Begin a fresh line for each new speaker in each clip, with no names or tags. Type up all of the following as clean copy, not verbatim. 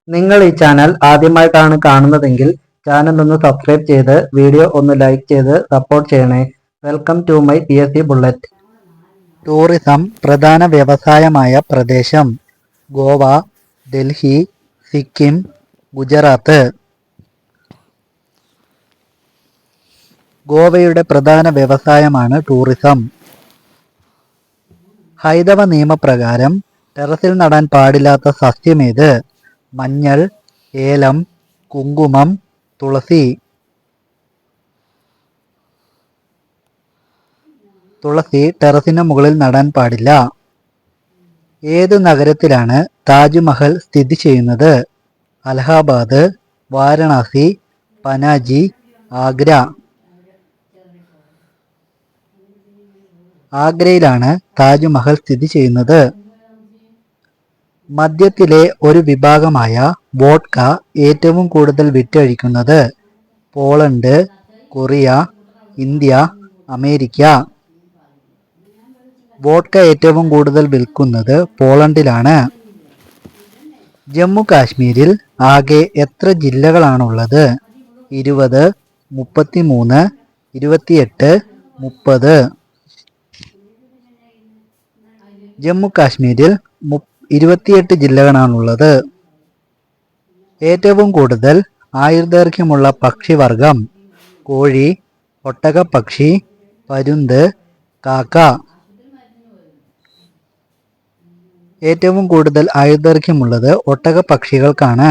നിങ്ങൾ ഈ ചാനൽ ആദ്യമായിട്ടാണ് കാണുന്നതെങ്കിൽ ചാനൽ ഒന്ന് സബ്സ്ക്രൈബ് ചെയ്ത് വീഡിയോ ഒന്ന് ലൈക്ക് ചെയ്ത് സപ്പോർട്ട് ചെയ്യണേ. Welcome to my PSC bullet. Tourism പ്രധാന വ്യവസായമായ പ്രദേശം: ഗോവ, ഡൽഹി, സിക്കിം, ഗുജറാത്ത്. ഗോവയുടെ പ്രധാന വ്യവസായമാണ് ടൂറിസം. ഹൈന്ദവ നിയമപ്രകാരം ടെറസിൽ നടാൻ പാടില്ലാത്ത സസ്യമേത്? മഞ്ഞൾ, ഏലം, കുങ്കുമം, തുളസി. തുളസി ടെറസിന് മുകളിൽ നടാൻ പാടില്ല. ഏതു നഗരത്തിലാണ് താജ്മഹൽ സ്ഥിതി ചെയ്യുന്നത്? അലഹാബാദ്, വാരണാസി, പനാജി, ആഗ്ര. ആഗ്രയിലാണ് താജ്മഹൽ സ്ഥിതി ചെയ്യുന്നത്. മദ്യത്തിലെ ഒരു വിഭാഗമായ വോഡ്ക ഏറ്റവും കൂടുതൽ വിറ്റഴിക്കുന്നത്? Poland, Korea, India, America. Vodka ഏറ്റവും കൂടുതൽ വിൽക്കുന്നത് പോളണ്ടിലാണ്. ജമ്മു കാശ്മീരിൽ ആകെ എത്ര ജില്ലകളാണുള്ളത്? 20, 33, 28, 30. ജമ്മു കാശ്മീരിൽ 28 ജില്ലകളാണുള്ളത്. ഏറ്റവും കൂടുതൽ ആയുർദൈർഘ്യമുള്ള പക്ഷിവർഗം? കോഴി, ഒട്ടകപ്പക്ഷി, പരുന്ത്, കാക്ക. ഏറ്റവും കൂടുതൽ ആയുർദൈർഘ്യമുള്ളത് ഒട്ടകപ്പക്ഷികൾക്കാണ്.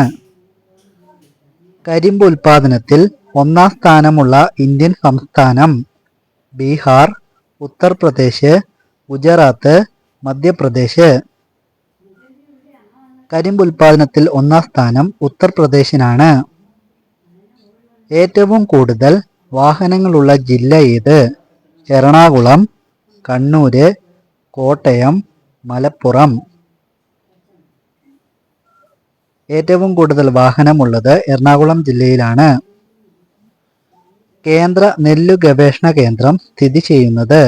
കരിമ്പ് ഉൽപാദനത്തിൽ ഒന്നാം സ്ഥാനമുള്ള ഇന്ത്യൻ സംസ്ഥാനം? ബീഹാർ, ഉത്തർപ്രദേശ്, ഗുജറാത്ത്, മധ്യപ്രദേശ്. കരിമ്പ് ഉൽപാദനത്തിൽ ഒന്നാം സ്ഥാനം ഉത്തർപ്രദേശിനാണ്. ഏറ്റവും കൂടുതൽ വാഹനങ്ങളുള്ള ജില്ല ഏത്? എറണാകുളം, കണ്ണൂര്, കോട്ടയം, മലപ്പുറം. ഏറ്റവും കൂടുതൽ വാഹനമുള്ളത് എറണാകുളം ജില്ലയിലാണ്. കേന്ദ്ര നെല്ലു ഗവേഷണ കേന്ദ്രം സ്ഥിതി ചെയ്യുന്നത്?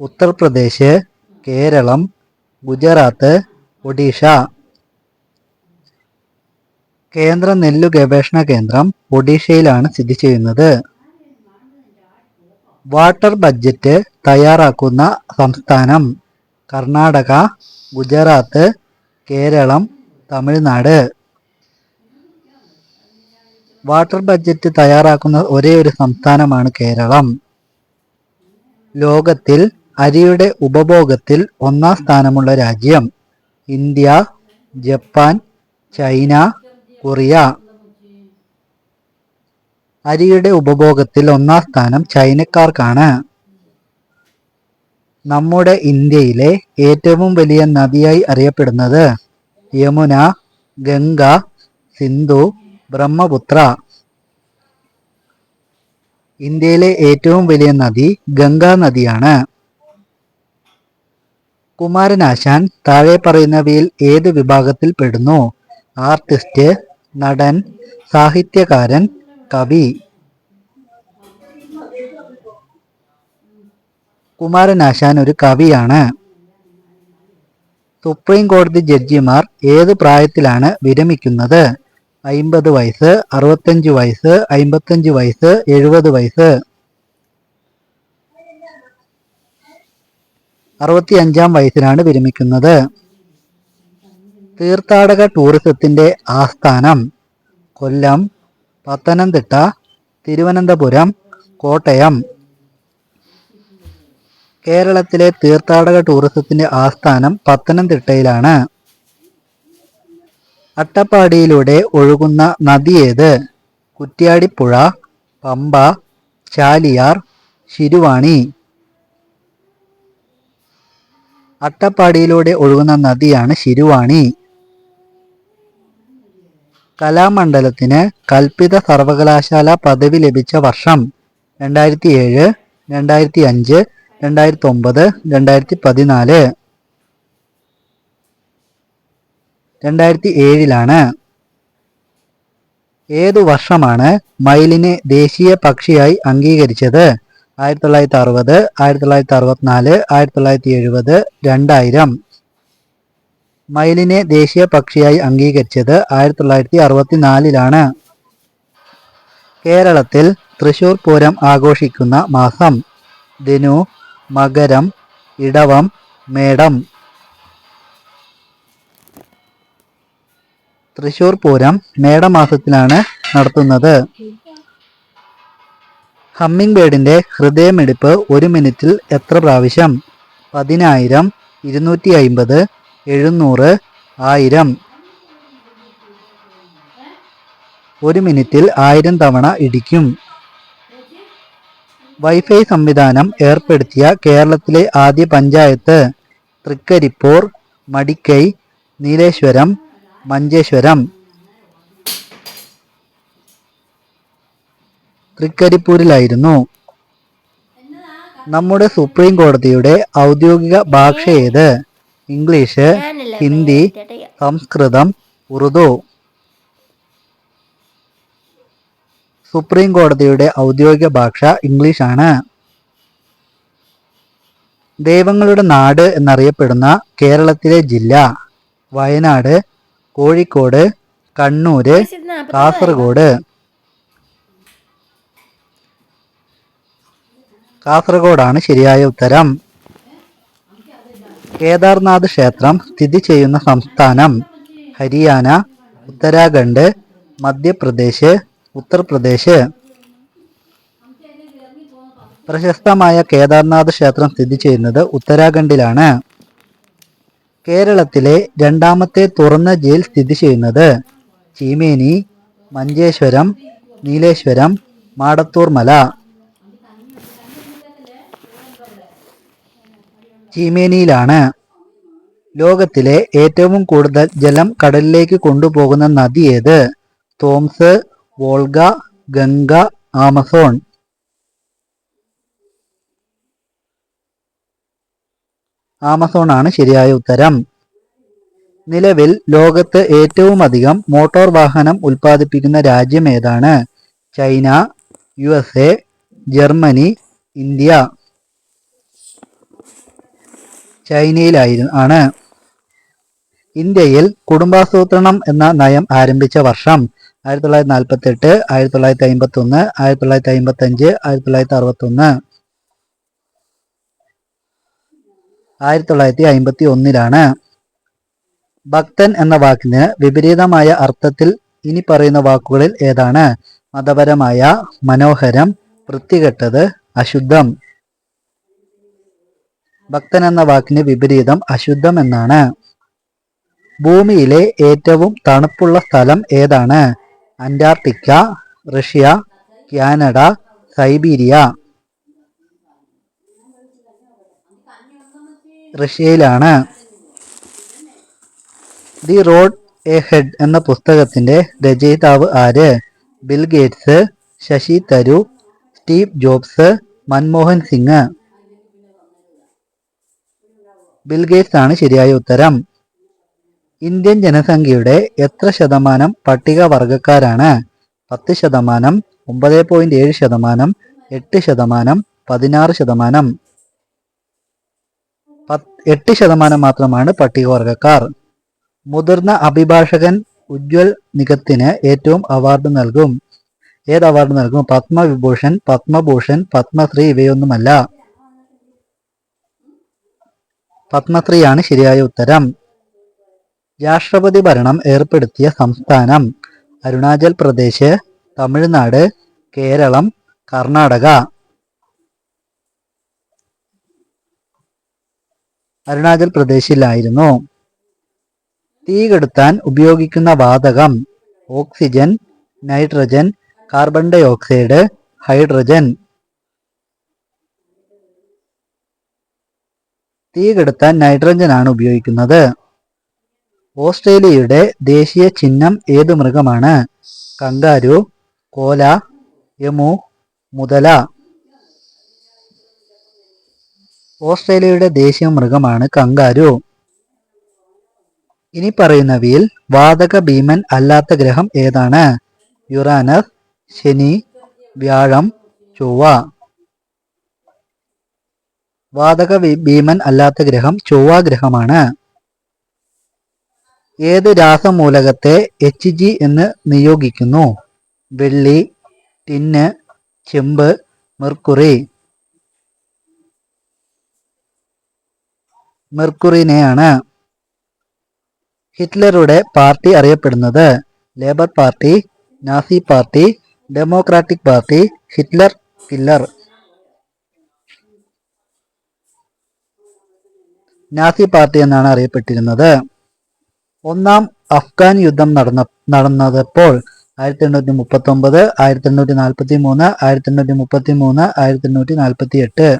ഉത്തർപ്രദേശ്, കേരളം, ഗുജറാത്ത്, ഒഡീഷ. കേന്ദ്ര നെല്ലു ഗവേഷണ കേന്ദ്രം ഒഡീഷയിലാണ് സ്ഥിതി ചെയ്യുന്നത്. വാട്ടർ ബഡ്ജറ്റ് തയ്യാറാക്കുന്ന സംസ്ഥാനം? കർണാടക, ഗുജറാത്ത്, കേരളം, തമിഴ്നാട്. വാട്ടർ ബഡ്ജറ്റ് തയ്യാറാക്കുന്ന ഒരേയൊരു സംസ്ഥാനമാണ് കേരളം. ലോകത്തിൽ അരിയുടെ ഉപഭോഗത്തിൽ ഒന്നാം സ്ഥാനമുള്ള രാജ്യം? India, Japan, China, Korea. അരിയുടെ ഉപഭോഗത്തിൽ ഒന്നാം സ്ഥാനം ചൈനക്കാർക്കാണ്. നമ്മുടെ ഇന്ത്യയിലെ ഏറ്റവും വലിയ നദിയായി അറിയപ്പെടുന്നത്? യമുന, ഗംഗ, സിന്ധു, ബ്രഹ്മപുത്ര. ഇന്ത്യയിലെ ഏറ്റവും വലിയ നദി ഗംഗാ നദിയാണ്. കുമാരനാശാൻ താഴെ പറയുന്നവയിൽ ഏത് വിഭാഗത്തിൽ പെടുന്നു? ആർട്ടിസ്റ്റ്, നടൻ, സാഹിത്യകാരൻ, കവി. കുമാരനാശാൻ ഒരു കവിയാണ്. സുപ്രീം കോടതി ജഡ്ജിമാർ ഏത് പ്രായത്തിലാണ് വിരമിക്കുന്നത്? 50 വയസ്സ്, 65 വയസ്സ്, 55 വയസ്സ്, 70 വയസ്സ്. 65-ാം വയസ്സിലാണ് വിരമിക്കുന്നത്. തീർത്ഥാടക ടൂറിസത്തിന്റെ ആസ്ഥാനം? കൊല്ലം, പത്തനംതിട്ട, തിരുവനന്തപുരം, കോട്ടയം. കേരളത്തിലെ തീർത്ഥാടക ടൂറിസത്തിന്റെ ആസ്ഥാനം പത്തനംതിട്ടയിലാണ്. അട്ടപ്പാടിയിലൂടെ ഒഴുകുന്ന നദി ഏത്? കുറ്റ്യാടിപ്പുഴ, പമ്പ, ചാലിയാർ, ശിരുവാണി. അട്ടപ്പാടിയിലൂടെ ഒഴുകുന്ന നദിയാണ് ശിരുവാണി. കലാമണ്ഡലത്തിന് കൽപ്പിത സർവകലാശാല പദവി ലഭിച്ച വർഷം? 2007, 2005, 2009, 2014. 2007 ഏതു വർഷമാണ് മയിലിനെ ദേശീയ പക്ഷിയായി അംഗീകരിച്ചത്? 1960, 1964, 1970, 2000. മയിലിനെ ദേശീയ പക്ഷിയായി അംഗീകരിച്ചത് 1964 കേരളത്തിൽ തൃശൂർ പൂരം ആഘോഷിക്കുന്ന മാസം ധനു, മകരം, ഇടവം, മേടം. തൃശൂർ പൂരം മേടമാസത്തിലാണ് നടത്തുന്നത്. ഹമ്മിങ് ബേർഡിന്റെ ഹൃദയമിടിപ്പ് ഒരു മിനിറ്റിൽ എത്ര പ്രാവശ്യം? 10,000, 250, 700, 1000. ഒരു മിനിറ്റിൽ 1000 തവണ ഇടിക്കും. വൈഫൈ സംവിധാനം ഏർപ്പെടുത്തിയ കേരളത്തിലെ ആദ്യ പഞ്ചായത്ത് തൃക്കരിപ്പൂർ, മടിക്കൈ, നീലേശ്വരം, മഞ്ചേശ്വരം. തൃക്കരിപ്പൂരിലായിരുന്നു. നമ്മുടെ സുപ്രീം കോടതിയുടെ ഔദ്യോഗിക ഭാഷ ഏത്? ഇംഗ്ലീഷ്, ഹിന്ദി, സംസ്കൃതം, ഉറുദു. സുപ്രീം കോടതിയുടെ ഔദ്യോഗിക ഭാഷ ഇംഗ്ലീഷാണ്. ദൈവങ്ങളുടെ നാട് എന്നറിയപ്പെടുന്ന കേരളത്തിലെ ജില്ല വയനാട്, കോഴിക്കോട്, കണ്ണൂര്, കാസർഗോഡ്. കാസർഗോഡാണ് ശരിയായ ഉത്തരം. കേദാർനാഥ് ക്ഷേത്രം സ്ഥിതി ചെയ്യുന്ന സംസ്ഥാനം ഹരിയാന, ഉത്തരാഖണ്ഡ്, മധ്യപ്രദേശ്, ഉത്തർപ്രദേശ്. പ്രശസ്തമായ കേദാർനാഥ് ക്ഷേത്രം സ്ഥിതി ചെയ്യുന്നത് ഉത്തരാഖണ്ഡിലാണ്. കേരളത്തിലെ രണ്ടാമത്തെ തുറന്ന ജയിൽ സ്ഥിതി ചെയ്യുന്നത് ചീമേനി, മഞ്ചേശ്വരം, നീലേശ്വരം, മാടത്തൂർ മല. ചീമേനിയിലാണ്. ലോകത്തിലെ ഏറ്റവും കൂടുതൽ ജലം കടലിലേക്ക് കൊണ്ടുപോകുന്ന നദി ഏത്? Thoms, Volga, Ganga, Amazon. Amazon ആണ് ശരിയായ ഉത്തരം. നിലവിൽ ലോകത്ത് ഏറ്റവും അധികം മോട്ടോർ വാഹനം ഉൽപ്പാദിപ്പിക്കുന്ന രാജ്യം ഏതാണ്? China, USA, Germany, India. ചൈനയിലാണ്. ഇന്ത്യയിൽ കുടുംബാസൂത്രണം എന്ന നയം ആരംഭിച്ച വർഷം 1948, 1951, 1955, 1961. 1951. ഭക്തൻ എന്ന വാക്കിന് വിപരീതമായ അർത്ഥത്തിൽ ഇനി പറയുന്ന വാക്കുകളിൽ ഏതാണ്? മതപരമായ, മനോഹരം, വൃത്തികെട്ടത്, അശുദ്ധം. ഭക്തൻ എന്ന വാക്കിന് വിപരീതം അശുദ്ധം എന്നാണ്. ഭൂമിയിലെ ഏറ്റവും തണുപ്പുള്ള സ്ഥലം ഏതാണ്? Antarctica, Russia, Canada, Siberia. റഷ്യയിലാണ്. ദി റോഡ് എ ഹെഡ് എന്ന പുസ്തകത്തിന്റെ രചയിതാവ് ആര്? Bill Gates, Shashi Tharoor, Steve Jobs, Manmohan Singh. Bill Gates ആണ് ശരിയായ ഉത്തരം. ഇന്ത്യൻ ജനസംഖ്യയുടെ എത്ര ശതമാനം പട്ടികവർഗക്കാരാണ്? 10%, 9.7%, 8%, 16%. 8% മാത്രമാണ് പട്ടികവർഗക്കാർ. മുതിർന്ന അഭിഭാഷകൻ ഉജ്ജ്വൽ നികത്തിന് ഏറ്റവും അവാർഡ് നൽകും. ഏത് അവാർഡ് നൽകും? പത്മവിഭൂഷൺ, പത്മഭൂഷൺ, പത്മശ്രീ ഇവയൊന്നുമല്ല. പത്മശ്രീ ആണ് ശരിയായ ഉത്തരം. രാഷ്ട്രപതി ഭരണം ഏർപ്പെടുത്തിയ സംസ്ഥാനം അരുണാചൽ പ്രദേശ്, തമിഴ്നാട്, കേരളം, കർണാടക. അരുണാചൽ പ്രദേശിലായിരുന്നു. തീ കെടുത്താൻ ഉപയോഗിക്കുന്ന വാതകം oxygen, nitrogen, carbon dioxide, hydrogen. തീ കെടുത്താൻ നൈട്രജൻ ആണ് ഉപയോഗിക്കുന്നത്. ഓസ്ട്രേലിയയുടെ ദേശീയ ചിഹ്നം ഏത് മൃഗമാണ്? കങ്കാരു, കോല, എമു, മുതല. ഓസ്ട്രേലിയയുടെ ദേശീയ മൃഗമാണ് കങ്കാരു. ഇനി പറയുന്നവയിൽ വാതക ഭീമൻ അല്ലാത്ത ഗ്രഹം ഏതാണ്? യുറാനസ്, ശനി, വ്യാഴം, ചൊവ്വ. വാതക ഭീമൻ അല്ലാത്ത ഗ്രഹം ചൊവ്വ ഗ്രഹമാണ്. ഏത് രാസമൂലകത്തെ Hg എന്ന് നിയോഗിക്കുന്നു? വെള്ളി, ടിന്ന്, ചെമ്പ്, മെർക്കുറി. മെർക്കുറിനെയാണ്. ഹിറ്റ്ലറുടെ പാർട്ടി അറിയപ്പെടുന്നത്? Labour party, Nazi party, democratic party, Hitler killer. Nazi party എന്നാണ് അറിയപ്പെട്ടിരുന്നത്. ഒന്നാം അഫ്ഗാൻ യുദ്ധം നടന്നപ്പോൾ 1839, 1843, 1833, 1848.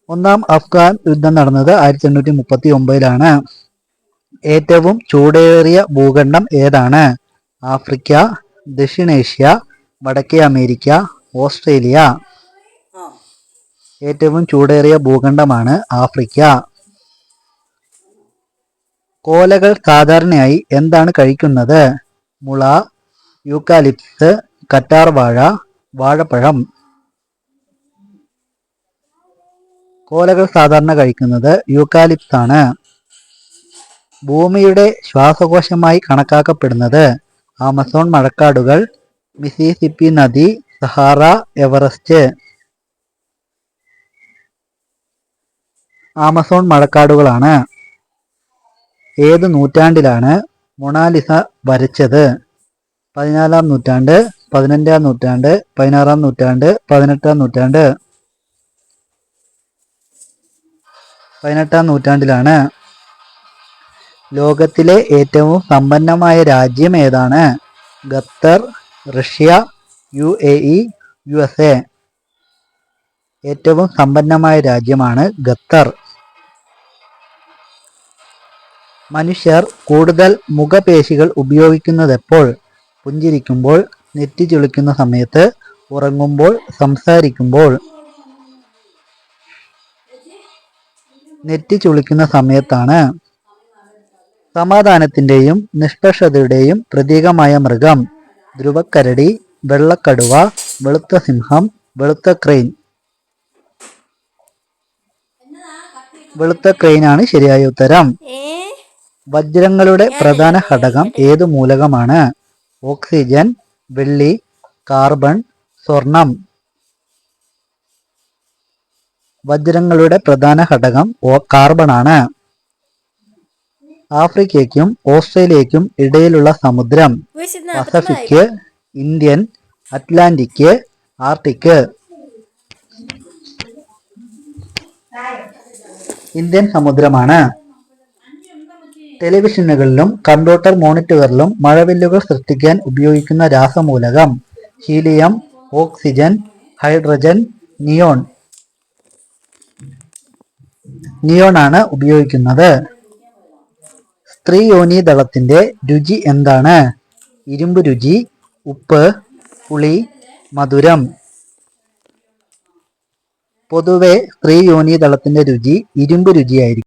ഒന്നാം അഫ്ഗാൻ യുദ്ധം നടന്നത് 1839 ഏറ്റവും ചൂടേറിയ ഭൂഖണ്ഡം ഏതാണ്? ആഫ്രിക്ക, ദക്ഷിണേഷ്യ, വടക്കേ അമേരിക്ക, ഓസ്ട്രേലിയ. ഏറ്റവും ചൂടേറിയ ഭൂഖണ്ഡമാണ് ആഫ്രിക്ക. കോലകൾ സാധാരണയായി എന്താണ് കഴിക്കുന്നത്? മുള, യൂക്കാലിപ്സ്, കറ്റാർ വാഴ, വാഴപ്പഴം. കോലകൾ സാധാരണ കഴിക്കുന്നത് യൂക്കാലിപ്സ് ആണ്. ഭൂമിയുടെ ശ്വാസകോശമായി കണക്കാക്കപ്പെടുന്നത്? ആമസോൺ മഴക്കാടുകൾ, മിസിസിപ്പി നദി, സഹാറ, എവറസ്റ്റ്. ആമസോൺ മഴക്കാടുകളാണ്. ഏത് നൂറ്റാണ്ടിലാണ് മൊണാലിസ വരച്ചത്? 14-ാം നൂറ്റാണ്ട്, 15-ാം നൂറ്റാണ്ട്, 16-ാം നൂറ്റാണ്ട്, 18-ാം നൂറ്റാണ്ട്. 18-ാം നൂറ്റാണ്ടിലാണ്. ലോകത്തിലെ ഏറ്റവും സമ്പന്നമായ രാജ്യം ഏതാണ്? Qatar, Russia, UAE, USA. ഏറ്റവും സമ്പന്നമായ രാജ്യമാണ് ഖത്തർ. മനുഷ്യർ കൂടുതൽ മുഖപേശികൾ ഉപയോഗിക്കുന്നതെപ്പോൾ? പുഞ്ചിരിക്കുമ്പോൾ, നെറ്റി ചുളിക്കുന്ന സമയത്ത്, ഉറങ്ങുമ്പോൾ, സംസാരിക്കുമ്പോൾ. നെറ്റി ചുളിക്കുന്ന സമയത്താണ്. സമാധാനത്തിന്റെയും നിഷ്പക്ഷതയുടെയും പ്രതീകമായ മൃഗം? ധ്രുവക്കരടി, വെള്ളക്കടുവ, വെളുത്ത സിംഹം, വെളുത്ത ക്രെയിൻ. വെളുത്ത ക്രെയിനാണ് ശരിയായ ഉത്തരം. വജ്രങ്ങളുടെ പ്രധാന ഘടകം ഏതു മൂലകമാണ്? ഓക്സിജൻ, വെള്ളി, കാർബൺ, സ്വർണം. വജ്രങ്ങളുടെ പ്രധാന ഘടകം കാർബൺ ആണ്. ആഫ്രിക്കയ്ക്കും ഓസ്ട്രേലിയയ്ക്കും ഇടയിലുള്ള സമുദ്രം? Pacific, Indian, Atlantic, Arctic. Indian സമുദ്രമാണ്. ടെലിവിഷനുകളിലും കമ്പ്യൂട്ടർ മോണിറ്ററുകളിലും മഴവില്ലുകൾ സൃഷ്ടിക്കാൻ ഉപയോഗിക്കുന്ന രാസമൂലകം? Helium, oxygen, hydrogen, neon. Neon ആണ് ഉപയോഗിക്കുന്നത്. സ്ത്രീ യോനീദളത്തിന്റെ രുചി എന്താണ്? ഇരുമ്പ് രുചി, ഉപ്പ്, പുളി, മധുരം. പൊതുവെ സ്ത്രീ യോനീദളത്തിന്റെ രുചി ഇരുമ്പ് രുചിയായിരിക്കും.